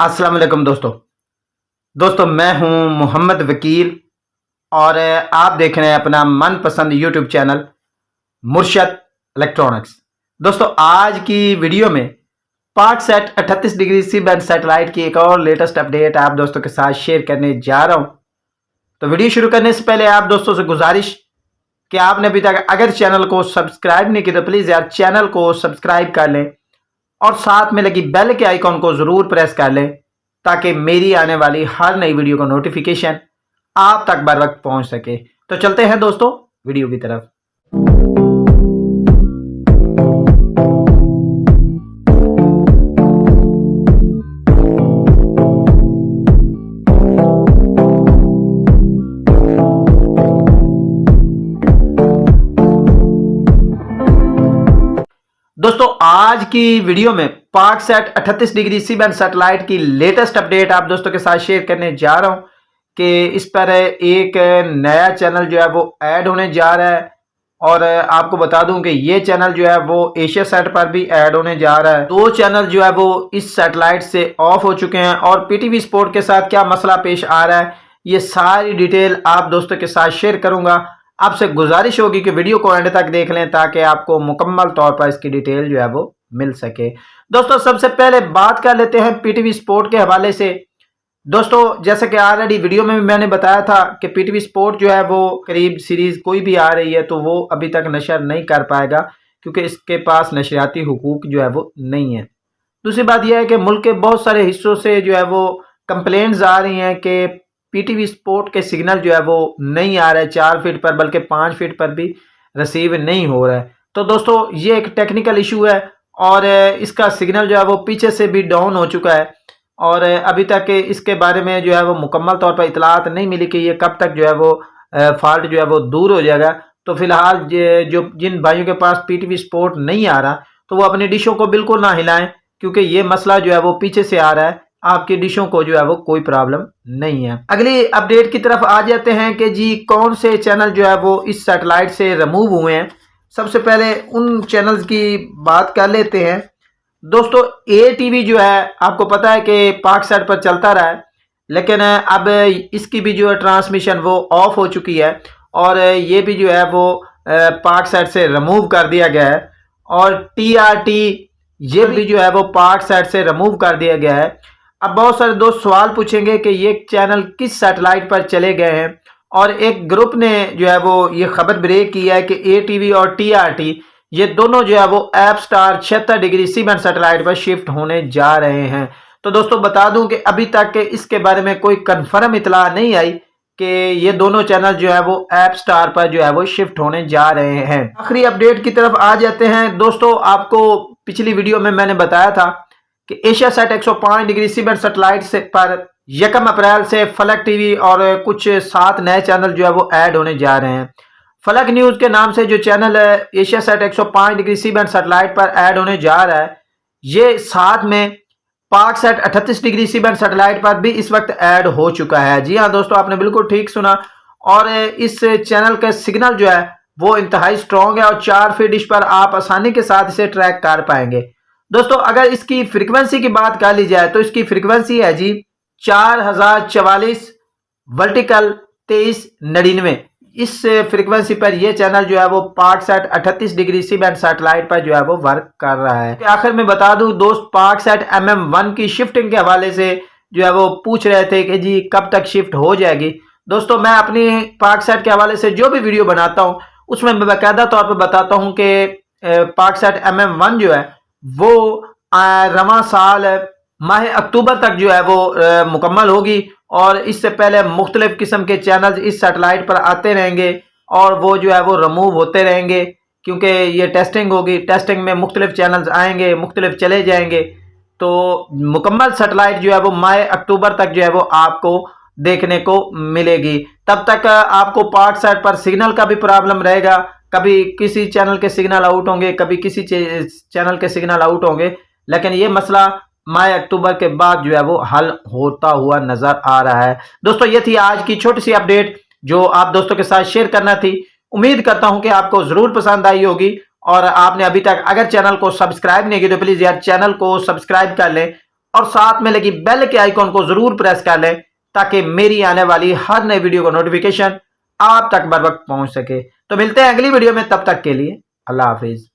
अस्सलाम वालेकुम दोस्तों मैं हूं मोहम्मद वकील और आप देख रहे हैं अपना मनपसंद यूट्यूब चैनल मुर्शद इलेक्ट्रॉनिक्स। दोस्तों आज की वीडियो में Paksat 38 degree C band satellite की एक और लेटेस्ट अपडेट आप दोस्तों के साथ शेयर करने जा रहा हूं। तो वीडियो शुरू करने से पहले आप दोस्तों से गुजारिश कि आपने अभी तक अगर चैनल को सब्सक्राइब नहीं किया तो प्लीज़ यार चैनल को सब्सक्राइब कर लें और साथ में लगी बेल के आइकॉन को ज़रूर प्रेस कर लें ताकि मेरी आने वाली हर नई वीडियो का नोटिफिकेशन आप तक बर वक्त पहुंच सके। तो चलते हैं दोस्तों वीडियो की तरफ। दोस्तों आज की वीडियो में Paksat 38 degree C band satellite की लेटेस्ट अपडेट आप दोस्तों के साथ शेयर करने जा रहा हूं कि इस पर एक नया चैनल जो है वो ऐड होने जा रहा है। और आपको बता दूं कि ये चैनल जो है वो एशियासेट पर भी ऐड होने जा रहा है। दो चैनल जो है वो इस सैटेलाइट से ऑफ हो चुके हैं और पीटीवी स्पोर्ट के साथ क्या मसला पेश आ रहा है ये सारी डिटेल आप दोस्तों के साथ शेयर करूंगा। आपसे गुजारिश होगी कि वीडियो को एंड तक देख लें ताकि आपको मुकम्मल तौर पर इसकी डिटेल जो है वो मिल सके। दोस्तों सबसे पहले बात कर लेते हैं पीटीवी स्पोर्ट के हवाले से। दोस्तों जैसे कि ऑलरेडी वीडियो में भी मैंने बताया था कि पीटीवी स्पोर्ट जो है वो करीब सीरीज कोई भी आ रही है तो वो अभी तक नशर नहीं कर पाएगा क्योंकि इसके पास नशरियाती हुकूक जो है वो नहीं है। दूसरी बात यह है कि मुल्क के बहुत सारे हिस्सों से जो है वो कंप्लेंट्स आ रही हैं कि पीटीवी स्पोर्ट के सिग्नल जो है वो नहीं आ रहा है 4 फीट पर बल्कि 5 फीट पर भी रिसीव नहीं हो रहा है। तो दोस्तों ये एक टेक्निकल इशू है और इसका सिग्नल जो है वो पीछे से भी डाउन हो चुका है और अभी तक इसके बारे में जो है वो मुकम्मल तौर पर इतलात नहीं मिली कि ये कब तक जो है वो फॉल्ट जो है वो दूर हो जाएगा। तो फिलहाल जो जिन भाइयों के पास पीटीवी स्पोर्ट नहीं आ रहा तो वो अपनी डिशों को बिल्कुल ना हिलाएं क्योंकि ये मसला जो है वो पीछे से आ रहा है, आपकी डिशों को जो है वो कोई प्रॉब्लम नहीं है। अगली अपडेट की तरफ आ जाते हैं कि जी कौन से चैनल जो है वो इस सैटेलाइट से रिमूव हुए हैं। सबसे पहले उन चैनल्स की बात कर लेते हैं। दोस्तों ए टीवी जो है आपको पता है कि पाकसैट पर चलता रहा है लेकिन अब इसकी भी जो है ट्रांसमिशन वो ऑफ हो चुकी है और ये भी जो है वो पाकसैट से रिमूव कर दिया गया है। और टीआरटी ये भी जो है वो पाकसैट से रिमूव कर दिया गया है। अब बहुत सारे दोस्त सवाल पूछेंगे कि ये चैनल किस सैटेलाइट पर चले गए हैं और एक ग्रुप ने जो है वो ये खबर ब्रेक की है कि ए टीवी और टीआरटी ये दोनों जो है वो Apstar 76 degree C band satellite पर शिफ्ट होने जा रहे हैं। तो दोस्तों बता दूं कि अभी तक इसके बारे में कोई कंफर्म इतला नहीं आई कि ये दोनों चैनल जो है वो ऐप स्टार पर जो है वो शिफ्ट होने जा रहे हैं। आखिरी अपडेट की तरफ आ जाते हैं। दोस्तों आपको पिछली वीडियो में मैंने बताया था कि एशियासेट 105 डिग्री सी बैंड सैटेलाइट से पर 1 अप्रैल से फलक टीवी और कुछ 7 नए चैनल जो है वो ऐड होने जा रहे हैं। फलक न्यूज के नाम से जो चैनल है एशियासेट 105 डिग्री सी बैंड सैटेलाइट पर ऐड होने जा रहा है, ये साथ में Paksat 38 degree C band satellite पर भी इस वक्त ऐड हो चुका है। जी हाँ दोस्तों आपने बिल्कुल ठीक सुना। और इस चैनल का सिग्नल जो है वो इंतहाई स्ट्रॉन्ग है और 4 फीट डिश पर आप आसानी के साथ इसे ट्रैक कर पाएंगे। दोस्तों अगर इसकी फ्रीक्वेंसी की बात कर ली जाए तो इसकी फ्रीक्वेंसी है जी 4044 वर्टिकल 2399। इस फ्रीक्वेंसी पर यह चैनल जो है वो Paksat 38 degree C band satellite पर जो है वो वर्क कर रहा है। आखिर में बता दूं दोस्त पाकसैट MM1 की शिफ्टिंग के हवाले से जो है वो पूछ रहे थे कि जी कब तक शिफ्ट हो जाएगी। दोस्तों मैं अपनी पाकसैट के हवाले से जो भी वीडियो बनाता हूं उसमें मैं बाकायदा तौर पर बताता हूं कि पाकसैट MM1 जो है वो रवां साल माह अक्टूबर तक जो है वो मुकम्मल होगी और इससे पहले मुख्तलिफ किस्म के चैनल इस सैटेलाइट पर आते रहेंगे और वो जो है वो रिमूव होते रहेंगे क्योंकि ये टेस्टिंग होगी। टेस्टिंग में मुख्तलिफ चैनल्स आएंगे, मुख्तलिफ चले जाएंगे। तो मुकम्मल सैटेलाइट जो है वो माह अक्टूबर तक जो है वो आपको देखने को मिलेगी। तब तक आपको पाकसैट पर सिग्नल का भी प्रॉब्लम रहेगा, कभी किसी चैनल के सिग्नल आउट होंगे, कभी किसी चैनल के सिग्नल आउट होंगे, लेकिन ये मसला माह अक्टूबर के बाद जो है वो हल होता हुआ नजर आ रहा है। दोस्तों ये थी आज की छोटी सी अपडेट जो आप दोस्तों के साथ शेयर करना थी। उम्मीद करता हूं कि आपको जरूर पसंद आई होगी और आपने अभी तक अगर चैनल को सब्सक्राइब नहीं किया तो प्लीज यार चैनल को सब्सक्राइब कर लें और साथ में लगी बेल के आइकॉन को जरूर प्रेस कर लें ताकि मेरी आने वाली हर नई वीडियो का नोटिफिकेशन आप तक बर वक्त पहुंच सके। तो मिलते हैं अगली वीडियो में, तब तक के लिए अल्लाह हाफिज।